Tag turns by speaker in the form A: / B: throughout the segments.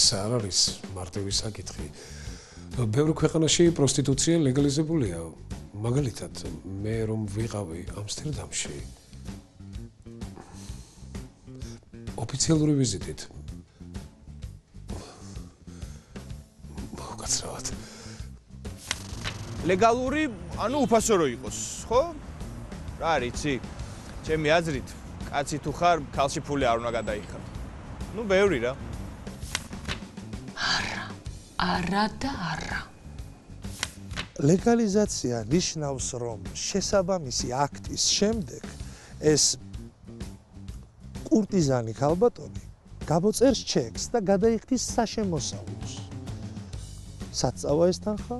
A: ეს არ არის მარტივი საკითხი. ბევრ ქვეყანაში პროსტიტუცია ლეგალიზებულია. მაგალითად, მე რომ ვიყავი ამსტერდამში ოფიციალური ვიზიტით. მოგაცრავად.
B: ლეგალური, ანუ უფასო რო იყოს, ხო? რა არის, იცი? ჩემი აზრით, კაცი თუ ხარ, ქალში ფული არ უნდა გადაიხადო. ნუ ბევრი რა.
C: არა და არა.
D: ლეგალიზაცია ნიშნავს, რომ შესაბამისი აქტის შემდეგ ეს კურტიზანი ქალბატონი გამოწერს ჩეკს და გადაიხდის საშემოსავლოს. საწავა ეს თანხა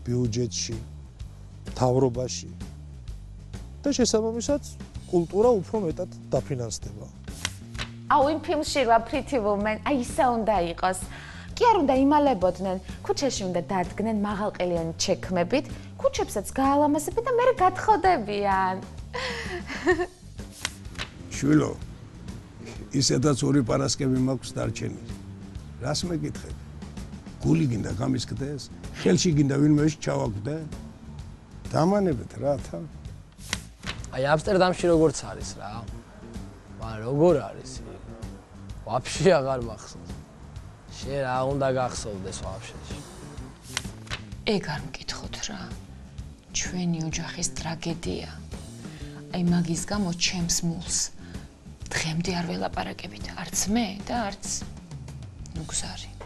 D: ბიუჯეტში, მთავრობაში და შესაბამისად კულტურა უფრო მეტად დაფინანსდება.
C: აუ იმ ფილმში რა Pretty Woman, აი ისა უნდა იყოს. კი არ უნდა იმალებოდნენ, ქუჩაში უნდა დადგნენ მაღალყელიანი ჩექმებით, ქუჩებსაც გაალამაზებენ და მერე გათხოვდებიან.
E: შვილო, ისედაც ორი პარასკევი მაქვს დარჩენილი. რას მეკითხები? გული გინდა გამისკდეს? ხელში გინდა ვინმე ჩავაგდე? დამანებეთ რა თან.
F: აი ამსტერდამში როგორც არის რა. მაგრამ როგორ არის? ვაფშე აღარ მახსოვს. შენ რა უნდა გახსოვდეს ვაფშე?
C: ეგ არ მკითხოთ რა. ჩვენი ოჯახის ტრაგედია. აი მაგის გამო ჩემს მულს დღემდე არ ველაპარაკებით, არც მე და არც ნუგზარი.